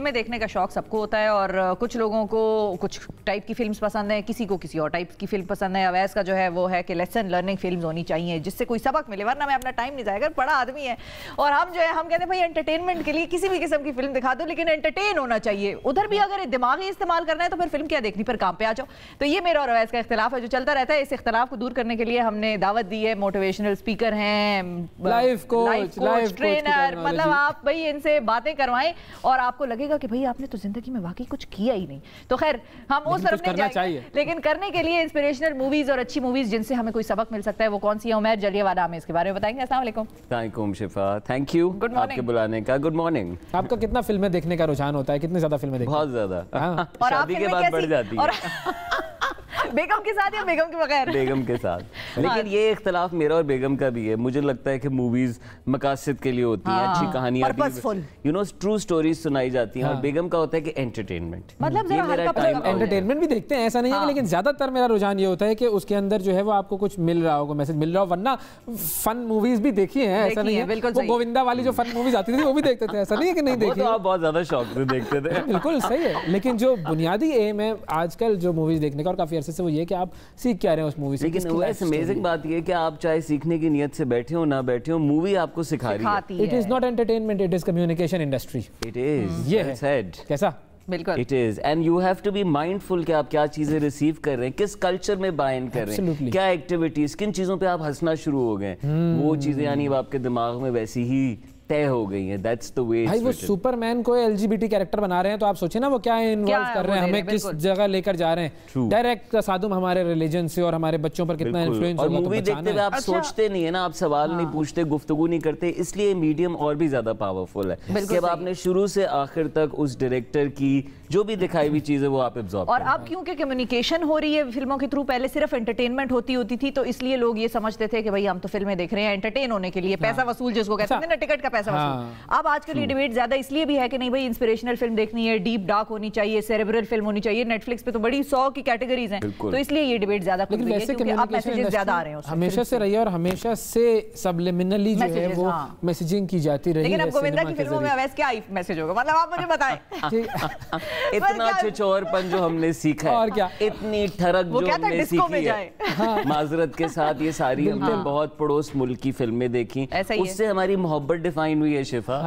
में देखने का शौक सबको होता है और कुछ लोगों को कुछ टाइप की फिल्म्स पसंद है, किसी को किसी और टाइप की फिल्म पसंद है। अवैस का जो है वो है कि लेसन लर्निंग फिल्म्स होनी चाहिए जिससे कोई सबक मिले, वरना मैं अपना टाइम नहीं जाएगा। बड़ा आदमी है और हम जो है हम कहते हैं भाई एंटरटेनमेंट के लिए किसी भी किस्म की फिल्म दिखा दो लेकिन एंटरटेन होना चाहिए। उधर भी अगर दिमाग ही इस्तेमाल करना है तो फिर फिल्म क्या देखनी, पर काम पे आ जाओ। तो ये मेरा और अवैस का इख्तिलाफ है जो चलता रहता है। इस इख्तिलाफ को दूर करने के लिए हमने दावत दी है, मोटिवेशनल स्पीकर हैं, लाइफ कोच, ट्रेनर, मतलब आप भाई इनसे बातें करवाएं और आपको लगेगा कि भाई आपने तो जिंदगी में वाकई कुछ किया ही नहीं। तो खैर हम उस तरफ नहीं जाएंगे, लेकिन करने के लिए इंस्पिरेशनल मूवीज और अच्छी मूवीज जिनसे हमें कोई सबक मिल सकता है वो कौन सी है, उमैर जलियावाला हमें इसके बारे में बताएंगे। अस्सलाम वालेकुम। वालेकुम शिफा, थैंक यू आपके बुलाने का। Good morning. आपका कितना फिल्में देखने का रुझान होता है, कितनी ज्यादा फिल्में देखते हैं? बहुत ज्यादा। और शादी के बाद बढ़ जाती है। बेगम के साथ या बेगम के बगैर? बेगम के साथ। लेकिन ये इख्तिलाफ मेरा और बेगम का भी है। मुझे लगता है कि मूवीज मकासद के लिए होती हैं, अच्छी कहानियां, यू नो ट्रू स्टोरीज सुनाई जाती हैं, और बेगम का होता है कि एंटरटेनमेंट। मतलब एंटरटेनमेंट भी देखते हैं, ऐसा नहीं है, लेकिन ज्यादातर मेरा रुझान ये होता है कि उसके अंदर जो है वो आपको कुछ मिल रहा होगा, मैसेज मिल रहा हो। वरना फन मूवीज भी देखी है, ऐसा नहीं है। वो गोविंदा वाली जो फन मूवीज आती थी वो भी देखते थे, ऐसा नहीं है कि नहीं देखी। आप बहुत ज्यादा शौक से देखते थे। बिल्कुल सही है, लेकिन जो बुनियादी एम है आजकल जो मूवीज देखने का और काफी अरसे से वो ये कि आप सीख क्या रहे हैं उस मूवी से। लेकिन वैसे अमेजिंग बात ये है कि आप चाहे सीखने की नियत से बैठे हो ना बैठे हो, मूवी आपको सिखा रही है। It is not entertainment, it is communication industry. It is, ये है कैसा? बिल्कुल it is, and you have to be mindful कि आप क्या चीजें रिसीव कर रहे हैं, किस कल्चर में बाइन कर रहे हैं, क्या एक्टिविटीज, किन चीजों पे आप हंसना शुरू हो गए, वो चीजें यानी आपके दिमाग में वैसी ही तय हो गई है। That's the way भाई वो सुपरमैन को LGBT कैरेक्टर बना रहे हैं तो आप सोचिए ना वो क्या इन्वॉल्व कर रहे हैं, हमें किस जगह लेकर जा रहे हैं। डायरेक्ट सादुम हमारे रिलीजन से और हमारे बच्चों पर कितना इन्फ्लुएंस होगा। और मूवी देखते हुए आप सोचते नहीं है ना, आप सवाल नहीं पूछते, गुफ्तगू नहीं करते, इसलिए मीडियम और भी ज्यादा पावरफुल है कि अब आपने शुरू से आखिर तक उस डायरेक्टर की जो भी दिखाई हुई चीजें वो आप एब्जॉर्ब और अब क्योंकि कम्युनिकेशन हो रही है फिल्मों के थ्रू, पहले सिर्फ एंटरटेनमेंट होती थी तो इसलिए लोग ये समझते थे कि भाई हम तो फिल्में देख रहे हैं एंटरटेन होने के लिए, पैसा वसूल जिसको कहते हैं ना, टिकट का पैसा वसूल। अब आजकल ये डिबेट ज्यादा इसलिए भी है कि नहीं भाई इंस्पिरेशनल फिल्म देखनी है, डीप डार्क होनी चाहिए, सेरेब्रल फिल्म होनी चाहिए। नेटफ्लिक्स पे तो बड़ी 100 की कैटेगरीज हैं, तो इसलिए ये डिबेट ज्यादा खुल रही है क्योंकि अब मैसेजेस ज्यादा आ रहे हैं। हमेशा से रही है और हमेशा से सबलिमिनली जो है वो मैसेजिंग की जाती रही है। लेकिन अब गोविंदा की फिल्मों में अवैस क्या मैसेज होगा, मतलब आप मुझे बताएं। इतना छिछोरपन जो हमने सीखा है और क्या, इतनी ठरक जो हमने सीखी है, माजरत के साथ ये सारी हमने बहुत पड़ोस मुल्क की फिल्में देखी, उससे हमारी मोहब्बत डिफाइन हुई है शिफा।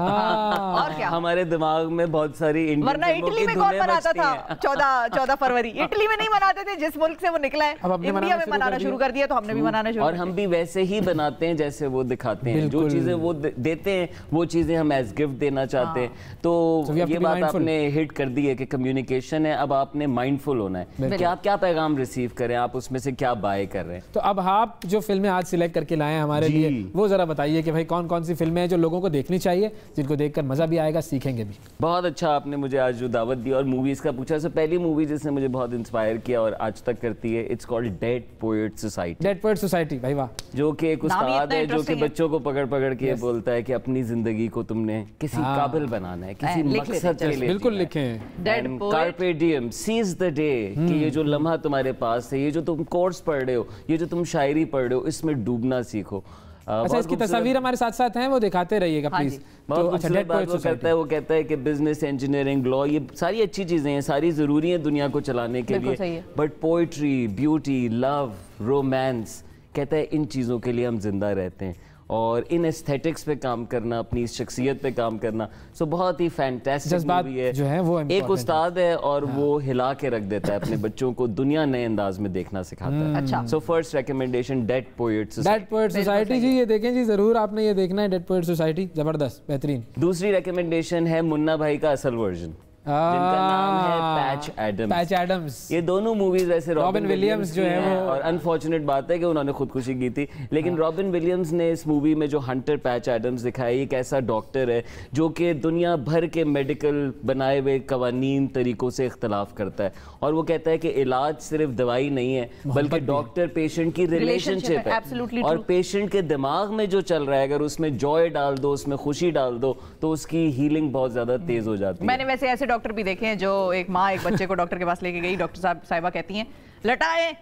और क्या, हमारे दिमाग में बहुत सारी वरना इटली में कौन मनाता था 14 फरवरी? इटली में नहीं मनाते थे, जिस मुल्क से वो निकला है इंडिया में मनाना शुरू कर दिया तो हमने भी मनाना शुरू। और हम भी वैसे ही बनाते हैं जैसे वो दिखाते हैं, जो चीजें वो देते हैं वो चीजें हम एज गिफ्ट देना चाहते हैं। तो ये बात आपने हिट कर दी है कि कम्युनिकेशन है, अब आपने माइंडफुल होना है कि आप क्या पैगाम रिसीव करें, आप उसमें से क्या बाय कर रहे हैं। तो अब आप जो फिल्में आज सिलेक्ट करके लाए हैं हमारे लिए वो जरा बताइए कि भाई कौन कौन सी फिल्में हैं जो लोगों को देखनी चाहिए, जिनको देखकर मजा भी आएगा, सीखेंगे भी। बहुत अच्छा आपने मुझे आज जो दावत दी और मूवीज का पूछा, तो पहली मूवी जिसने मुझे बहुत इंस्पायर किया और आज तक करती है, it's called dead poet society. Dead poet society, भाई वाह। जो कि एक उस्ताद है जो कि बच्चों को पकड़ पकड़ के बोलता है कि अपनी जिंदगी को तुमने किसी काबिल बनाना है, किसी मकसद के लिए। बिल्कुल लिखे हैं, carpe diem, seize the day, कि ये जो लम्हा तुम्हारे पास है, ये जो तुम कोर्स पढ़ रहे हो, ये जो तुम शायरी पढ़ रहे हो, इसमें डूबना सीखो। अच्छा, इसकी तस्वीर हमारे साथ साथ हैं, वो दिखाते रहिएगा प्लीज। तो अच्छा, डेड पोएट सोसाइटी वो कहता है कि बिजनेस, इंजीनियरिंग, लॉ, ये सारी अच्छी चीजें हैं, सारी जरूरी हैं दुनिया को चलाने के लिए, but poetry, beauty, love, romance, कहता है इन चीजों के लिए हम जिंदा रहते हैं और इन एस्थेटिक्स पे काम करना, अपनी शख्सियत पे काम करना। सो बहुत ही फैंटास्टिक मूवी है जो है वो एक उस्ताद है और वो हिला के रख देता है अपने बच्चों को, दुनिया नए अंदाज में देखना सिखाता है। अच्छा, so first recommendation dead poet society जी, ये देखें जी जरूर, आपने ये देखना है, डेड पोएट सोसाइटी जबरदस्त, बेहतरीन। दूसरी रिकमेंडेशन है मुन्ना भाई का असल वर्जन, जिनका नाम है पैच एडम्स। ये दोनों मूवीज ऐसे रॉबिन विलियम्स जो है वो, और अनफॉर्चुनेट बात है कि उन्होंने खुदकुशी की थी, लेकिन रॉबिन विलियम्स ने इस मूवी में जो हंटर पैच एडम्स दिखाया, एक ऐसा डॉक्टर है जो कि दुनिया भर के मेडिकल बनाए हुए कवानीन तरीकों से इख्तलाफ करता है और वो कहता है कि इलाज सिर्फ दवाई नहीं है बल्कि डॉक्टर पेशेंट की रिलेशनशिप है, और पेशेंट के दिमाग में जो चल रहा है अगर उसमें जॉय डाल दो, उसमें खुशी डाल दो, तो उसकी हीलिंग बहुत ज्यादा तेज हो जाती है। मैंने वैसे ऐसे डॉक्टर भी देखे हैं जो एक माँ एक बच्चे को डॉक्टर के पास लेके गई, डॉक्टर साहिबा कहती हैं लटाएं,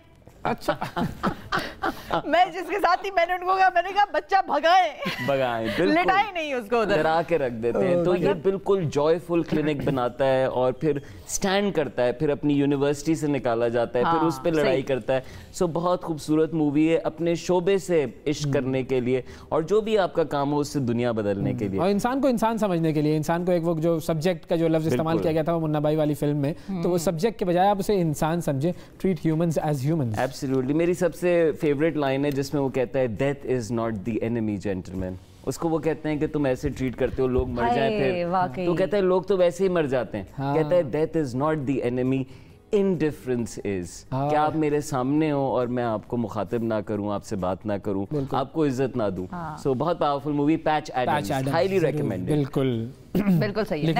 अच्छा मैं जिसके साथ थी मैंने उनको कहा, मैंने कहा बच्चा भगाएं, लिटाएं नहीं उसको उधर, डरा के रख देते हैं। तो ये बिल्कुल जॉयफुल क्लिनिक बनाता है और फिर स्टैंड करता है, फिर अपनी यूनिवर्सिटी से निकाला जाता है, फिर उस पे लड़ाई करता है। सो बहुत खूबसूरत मूवी है अपने शोबे से इश्क करने के लिए, और जो भी आपका काम हो उससे दुनिया बदलने के लिए, और इंसान को इंसान समझने के लिए। इंसान को एक वो जो सब्जेक्ट का जो लफ्ज इस्तेमाल किया गया था वो मुन्ना भाई वाली फिल्म में, तो वो सब्जेक्ट के बजाय आप उसे इंसान समझे, treat humans as humans. Absolutely. मेरी सबसे फेवरेट लाइन है जिसमें वो कहता है death is not the enemy gentleman. उसको वो कहते हैं कि तुम ऐसे ट्रीट करते हो लोग मर जाएं, फिर तो कहता है लोग तो वैसे ही मर जाते हैं। कहता है death is not the enemy, indifference is. क्या आप मेरे सामने हो और मैं आपको मुखातिब ना करूं, आपसे बात ना करूं, आपको इज्जत ना दूं। सो बहुत powerful movie, Patch Adams, highly recommended. बिल्कुल सही है। लिख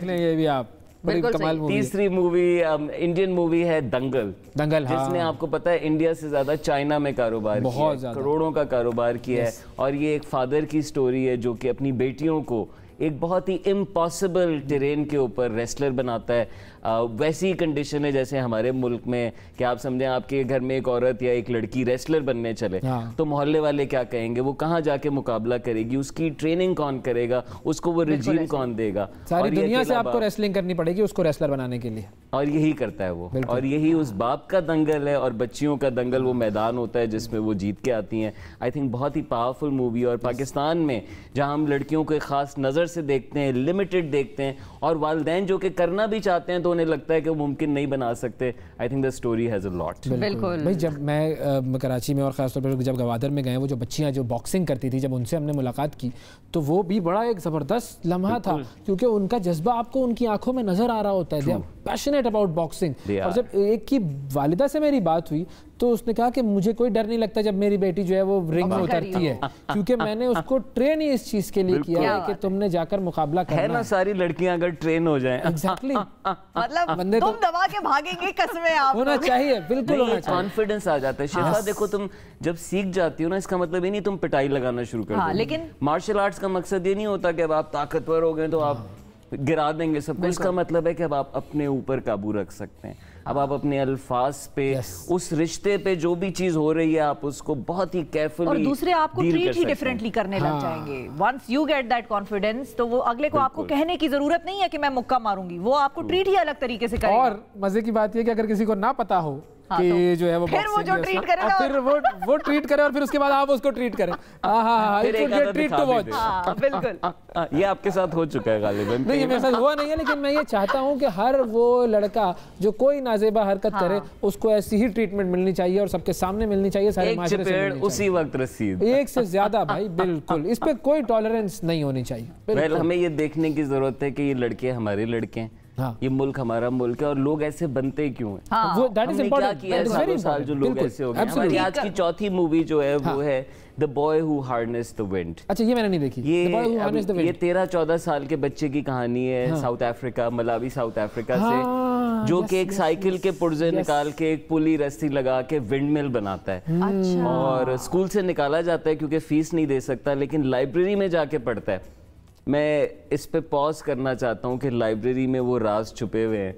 लें ये भी आप, बड़ी कमाल मूवी। तीसरी मूवी इंडियन मूवी है दंगल, जिसने आपको पता है इंडिया से ज्यादा चाइना में कारोबार किया, करोड़ों का कारोबार किया है। और ये एक फादर की स्टोरी है जो कि अपनी बेटियों को एक बहुत ही इम्पॉसिबल टेरेन के ऊपर रेसलर बनाता है। वैसी कंडीशन है जैसे हमारे मुल्क में कि आप समझें आपके घर में एक औरत या एक लड़की रेसलर बनने चले, तो मोहल्ले वाले क्या कहेंगे, वो कहाँ जाके मुकाबला करेगी, उसकी ट्रेनिंग कौन करेगा, उसको वो रिजीम कौन देगा। सारी दुनिया से आपको रेसलिंग करनी पड़ेगी उसको रेसलर बनाने के लिए, और यही करता है वो। और यही उस बाप का दंगल है और बच्चियों का दंगल, वो मैदान होता है जिसमें वो जीत के आती हैं। आई थिंक बहुत ही पावरफुल मूवी। और पाकिस्तान में जहाँ हम लड़कियों को खास नज़र से देखते हैं, लिमिटेड देखते हैं, और वालिदैन जो कि करना भी चाहते हैं तो उन्हें लगता है कि वो मुमकिन नहीं बना सकते। I think the story has a lot. बिल्कुल भाई, जब मैं कराची में और ख़ासतौर पर जब गवादर में गए, वो जो बच्चियाँ जो बॉक्सिंग करती थी, जब उनसे हमने मुलाकात की तो वो भी बड़ा एक ज़बरदस्त लम्हा था, क्योंकि उनका जज्बा आपको उनकी आंखों में नज़र आ रहा होता है। They are passionate about boxing. और जब एक की वालिदा से मेरी बात हुई तो उसने कहा कि मुझे कोई डर नहीं लगता जब मेरी बेटी जो है वो रिंग में उतरती है, क्योंकि मैंने उसको ट्रेन ही इस चीज के लिए किया है कि तुमने जाकर मुकाबला करना है। ना सारी लड़कियां अगर ट्रेन हो जाएं, एग्जैक्टली, मतलब बंदे तुम दबा के भागेंगे, कसमें आप होना चाहिए, बिल्कुल होना चाहिए। कॉन्फिडेंस आ जाता है। शिफा देखो, तुम जब सीख जाती हो ना, इसका मतलब ये नहीं तुम पिटाई लगाना शुरू कर दो। लेकिन मार्शल आर्ट्स का मकसद ये नहीं होता कि अब आप ताकतवर हो गए तो आप गिरा देंगे सबको। इसका मतलब है कि अब आप अपने ऊपर काबू रख सकते हैं। अब आप अपने अल्फाज पे, उस रिश्ते पे जो भी चीज हो रही है, आप उसको बहुत ही केयरफुली, और दूसरे आपको ट्रीट ही डिफरेंटली करने लग जाएंगे। Once you get that confidence, तो वो अगले को आपको कहने की जरूरत नहीं है कि मैं मुक्का मारूंगी, वो आपको ट्रीट ही अलग तरीके से करेगा। और मजे की बात ये कि अगर किसी को ना पता हो कि तो जो है वो फिर वो जो ट्रीट करेगा, फिर वो ट्रीट करे और फिर उसके बाद आप उसको ट्रीट करें। ये आपके साथ हो चुका है गालिबन। नहीं, ये मेरे साथ हुआ नहीं है, लेकिन मैं ये चाहता हूँ कि हर वो लड़का जो कोई नाजेबा हरकत करे उसको ऐसी ही ट्रीटमेंट मिलनी चाहिए और सबके सामने मिलनी चाहिए, सारे माशरे से उसी वक्त रसीद, एक से ज्यादा। भाई बिल्कुल, इस पे कोई टॉलरेंस नहीं होनी चाहिए। हमें ये देखने की जरूरत है कि ये लड़के हमारे लड़के हैं, ये मुल्क हमारा मुल्क है, और लोग ऐसे बनते क्यों हैं। वो दैट इज इंपॉर्टेंट। क्या किया सालों साल जो लोग ऐसे हो गए। हमारी आज की चौथी मूवी जो है वो है the boy who harnessed the wind. अच्छा, ये मैंने नहीं देखी। ये 13-14 साल के बच्चे की कहानी है, south Africa, Malawi south Africa से, जो कि एक साइकिल के पुर्जे निकाल के एक पुली रस्सी लगा के विंड मिल बनाता है। और स्कूल से निकाला जाता है क्योंकि फीस नहीं दे सकता, लेकिन लाइब्रेरी में जाके पढ़ता है। मैं इस पे पॉज करना चाहता हूँ कि लाइब्रेरी में वो राज छुपे हुए हैं,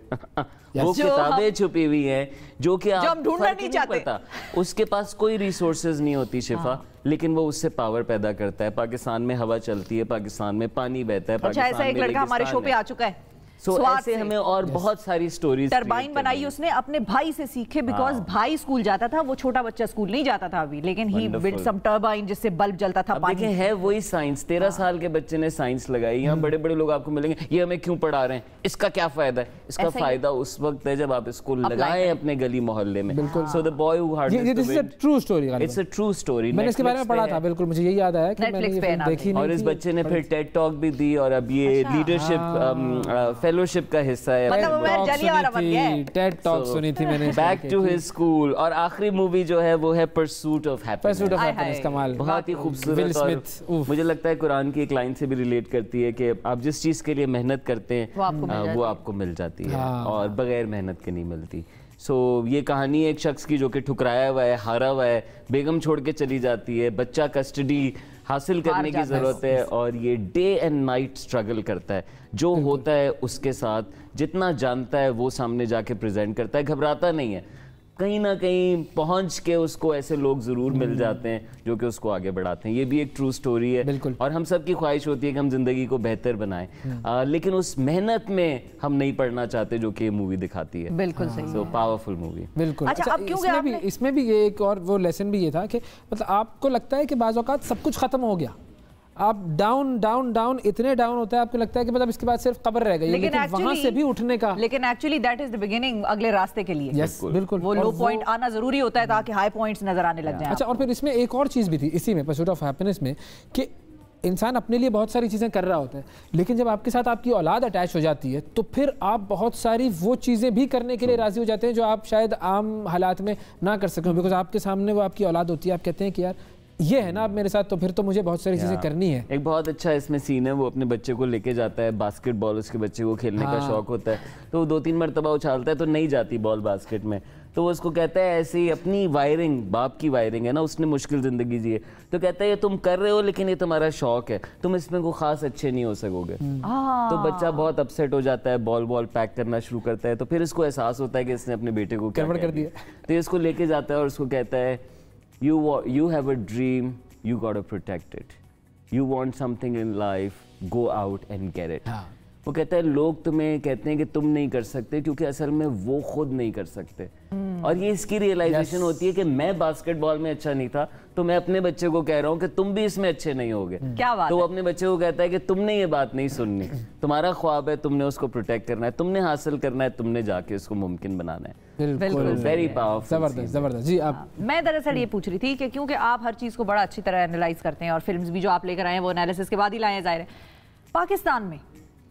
वो किताबें छुपी हुई हैं जो कि आप ढूंढना नहीं चाहते। पता, उसके पास कोई रिसोर्सेज नहीं होती शिफा, लेकिन वो उससे पावर पैदा करता है। पाकिस्तान में हवा चलती है, पाकिस्तान में पानी बहता है, पाकिस्तान ऐसा एक लड़का हमारे शो पे आ चुका है। ऐसे हमें और बहुत सारी स्टोरीज। टरबाइन बनाई उसने अपने भाई से सीखे, बिकॉज भाई स्कूल जाता था, वो छोटा बच्चा स्कूल नहीं जाता था अभी, लेकिन ही बिल्ड सम टरबाइन जिससे बल्ब जलता था। देखिए, है वही साइंस। 13 साल के बच्चे ने साइंस लगाई। यहाँ बड़े बड़े लोग आपको मिलेंगे, ये हमें क्यों पढ़ा रहे हैं, इसका क्या फायदा है। इसका फायदा उस वक्त है जब आप इसको लगाएं अपने गली मोहल्ले में। So the boy who harnessed the wind, true story, it's a true story. मैंने इसके बारे में पढ़ा था, बिल्कुल मुझे यही याद आया कि मैंने ये फिल्म देखी नहीं। और इस बच्चे ने फिर टेड टॉक भी दी, और अब ये लीडरशिप फेलोशिप का हिस्सा है। टेड टॉक सुनी थी मैंने। Back to his school. और आखिरी मूवी जो है वो है परसूट ऑफ हैप्पीनेस। कमाल, बहुत ही खूबसूरत, और मुझे लगता है कुरान की एक लाइन से भी रिलेट करती है कि आप जिस चीज के लिए मेहनत करते हैं वो आपको मिल जाती है, और बगैर मेहनत के नहीं मिलती। ये कहानी एक शख्स की जो कि ठुकराया हुआ है, हारा हुआ है, बेगम छोड़ के चली जाती है, बच्चा कस्टडी हासिल करने की ज़रूरत है, और ये डे एंड नाइट स्ट्रगल करता है। जो होता है उसके साथ, जितना जानता है वो सामने जाके प्रेजेंट करता है, घबराता नहीं है। کہیں نہ کہیں پہنچ کے اس کو ایسے لوگ ضرور مل جاتے ہیں جو کہ اس کو آگے بڑھاتے ہیں. یہ بھی ایک ٹرو سٹوری ہے اور ہم سب کی خواہش ہوتی ہے کہ ہم زندگی کو بہتر بنائیں, لیکن اس محنت میں ہم نہیں پڑھنا چاہتے جو کہ یہ مووی دکھاتی ہے. بالکل صحیح, سو پاورفل مووی. بالکل. اس میں بھی ایک اور وہ لیسن بھی یہ تھا کہ مطلب آپ کو لگتا ہے کہ بعض اوقات سب کچھ ختم ہو گیا, آپ ڈاؤن ڈاؤن ڈاؤن اتنے ڈاؤن ہوتا ہے, آپ کو لگتا ہے کہ مطلب اس کے بعد صرف قبر رہ گئی, لیکن وہاں سے بھی اٹھنے کا, لیکن actually that is the beginning اگلے راستے کے لیے. بالکل, وہ لو پوائنٹ آنا ضروری ہوتا ہے تاکہ ہائی پوائنٹس نظر آنے لگ جائیں. اچھا, اور پھر اس میں ایک اور چیز بھی تھی اسی میں پرسوٹ آف ہیپینس میں, کہ انسان اپنے لیے بہت ساری چیزیں کر رہا ہوتا ہے, لیکن جب آپ کے ساتھ آپ کی اولاد اٹیچ ہو جاتی ہے تو پھر آپ بہت ساری وہ چیزیں بھی کرنے کے لیے راضی ہو جاتے ہیں جو آپ شاید عام حالات میں نہ کر سکیں, بیکاز آپ کے سامنے وہ آپ کی اولاد ہوتی ہے, آپ کہتے ہیں کہ یار یہ ہے نا اب میرے ساتھ, تو پھر تو مجھے بہت ساری چیزیں کرنی ہے. ایک بہت اچھا اس میں سین ہے, وہ اپنے بچے کو لے کے جاتا ہے باسکٹ بال, اس کے بچے کو کھیلنے کا شوق ہوتا ہے, تو وہ 2-3 مرتبہ اچھالتا ہے تو نہیں جاتی بال باسکٹ میں, تو وہ اس کو کہتا ہے ایسے ہی اپنی وائرنگ, باپ کی وائرنگ ہے نا, اس نے مشکل زندگی جی ہے, تو کہتا ہے یہ تم کر رہے ہو لیکن یہ تمہارا شوق ہے, تم اس میں کوئی خاص اچھے نہیں ہو سکو گے. تو بچہ بہت اپسیٹ ہو جاتا ہے, بال پیک کرنا شروع کرتا ہے, تو پھر اس کو احساس ہوتا ہے کہ اس نے اپنے بیٹے کو گڑبڑ کر دیا, تو یہ اس کو لے کے جاتا ہے اور اس کو کہتا ہے you have a dream, you gotta protect it. You want something in life, go out and get it. وہ کہتا ہے لوگ تمہیں کہتے ہیں کہ تم نہیں کر سکتے کیونکہ اصل میں وہ خود نہیں کر سکتے, اور یہ اس کی ریئلائزیشن ہوتی ہے کہ میں باسکٹ بال میں اچھا نہیں تھا تو میں اپنے بچے کو کہہ رہا ہوں کہ تم بھی اس میں اچھے نہیں ہوگے. تو وہ اپنے بچے کو کہتا ہے کہ تم نے یہ بات نہیں سننی, تمہارا خواب ہے, تم نے اس کو پروٹیکٹ کرنا ہے, تم نے حاصل کرنا ہے, تم نے جا کے اس کو ممکن بنانا ہے. بالکل, ویری پاورفل, زبردست زبردست. جی میں دراصل یہ پوچھ رہی تھی کہ کیونکہ آپ ہر چیز کو بڑا اچھی طرح انالائز کرتے ہیں اور فلمز بھی جو آپ لے کر آئے ہیں وہ انالیسس کے بعد ہی لائے ہیں, ظاہر ہے پاکستان میں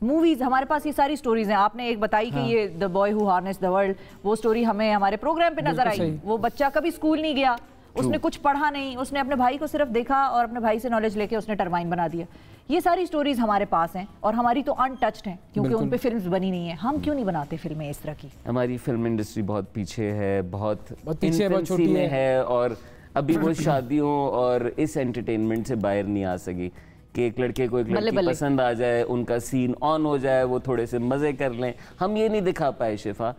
موویز ہمارے پاس یہ ساری سٹوریز ہیں. آپ نے ایک بتائی کہ یہ the boy who harnessed the world, وہ سٹوری ہمیں ہمارے پروگرام پہ نظر آئی. وہ بچہ کبھی اسکول نہیں گیا, اس نے کچھ پڑھا نہیں, اس نے اپنے بھائی کو صرف دیکھا اور اپنے بھائی سے نالج لے کے اس نے ٹرمائن بنا دیا. یہ ساری سٹوریز ہمارے پاس ہیں اور ہماری تو ان ٹچڈ ہیں کیونکہ ان پہ فلمز بنی نہیں ہیں. ہم کیوں نہیں بناتے فلمیں اس طرح کی؟ ہماری فلم انڈسٹری بہت پیچھے ہے, بہت انفینسی میں ہے, اور ابھی وہ شادیوں اور اس انٹرٹینمنٹ سے باہر نہیں آ سکی کہ ایک لڑکے کو ایک لڑکی پسند آ جائے, ان کا سین آن ہو جائے, وہ تھوڑے سے مزے کر لیں. ہم یہ نہیں دکھا پائے شفا,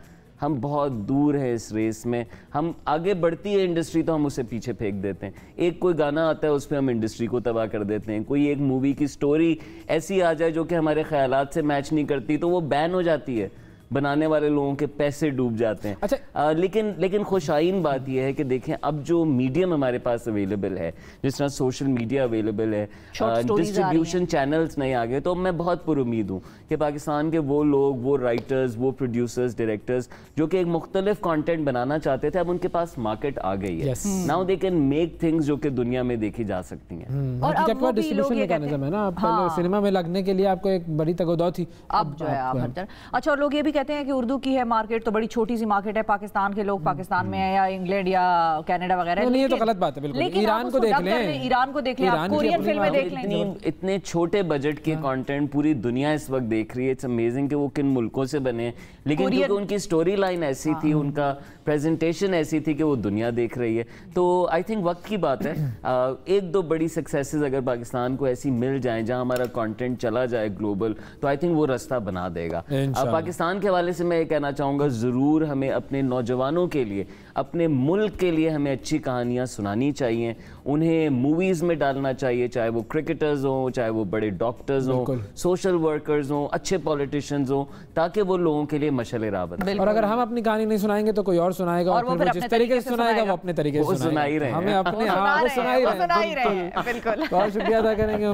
ہم بہت دور ہیں اس ریس میں. ہم آگے بڑھتی ہے انڈسٹری تو ہم اسے پیچھے پھینک دیتے ہیں. ایک کوئی گانا آتا ہے اس پہ ہم انڈسٹری کو تباہ کر دیتے ہیں. کوئی ایک مووی کی سٹوری ایسی آ جائے جو کہ ہمارے خیالات سے میچ نہیں کرتی تو وہ بین ہو جاتی ہے, بنانے والے لوگوں کے پیسے ڈوب جاتے ہیں. لیکن خوشائن بات یہ ہے کہ دیکھیں اب جو میڈیم ہمارے پاس اویلیبل ہے, جس طرح سوشل میڈیا اویلیبل ہے, ڈسٹریبیوشن چینلز نئے آ گئے, تو میں بہت پر امید ہوں کہ پاکستان کے وہ لوگ, وہ رائٹرز, وہ پروڈیوسرز, ڈائریکٹرز جو کہ ایک مختلف کانٹینٹ بنانا چاہتے تھے, اب ان کے پاس مارکیٹ آ گئی ہے. Now they can make things جو کہ دنیا میں دیکھی جا سکتی ہیں. اور اب وہ ڈسٹریبیوشن میکانزم ہے نا, پہلے سینما میں لگنے کے لیے آپ کو ایک بڑی تگودو تھی, اب جو ہے آپ ہر جگہ. اچھا, اور لوگ یہ بھی کہتے ہیں کہ اردو کی ہے مارکیٹ تو بڑی چھوٹی سی مارکیٹ ہے, پاکستان کے لوگ پاکستان میں ہیں یا انگلینڈ یا کینیڈا وغیرہ. یہ تو غلط بات ہے بالکل. ایران کو دیکھ لیں, ایران کو دیکھ لیں, کورین فلمیں دیکھ لیں. اتنے چھوٹے بجٹ کے کانٹینٹ پوری دنیا اس وقت دیکھ رہی ہے. اٹس امیزنگ کہ وہ کن ملکوں سے بنے, لیکن کیونکہ ان کی سٹوری لائن ایسی تھی, ان کا پریزنٹیشن ایسی تھی کہ وہ دنیا دیکھ رہی ہے. تو آئی تھنک وقت کی بات ہے, 1-2 بڑی سکسیسز اگر پاکستان کو ایسی مل جائیں جہاں ہمارا کانٹینٹ چلا جائے گلوبل, تو آئی تھنک وہ راستہ بنا دے گا. پاکستان کے حوالے سے میں یہ کہنا چاہوں گا, ضرور ہمیں اپنے نوجوانوں کے لیے, اپنے ملک کے لیے ہمیں اچھی کہانیاں سنانی چاہیے, انہیں موویز میں ڈالنا چاہیے, چاہے وہ کرکٹرز ہوں, چاہے وہ بڑے ڈاکٹرز ہوں, سوشل ورکرز ہوں, اچھے پولیٹیشینز ہوں, تاکہ وہ لوگوں کے لیے مشعل راہ بنے. اور اگر ہم اپنی کہانی نہیں سنائیں گے تو کوئی اور سنائے گا, اور جس طریقے سے سنائے گا وہ اپنے طریقے سے سنا ہی رہے ہیں. ہمیں اپنے سنا ہی رہے ہیں. بہت شکریہ ادا کریں گے.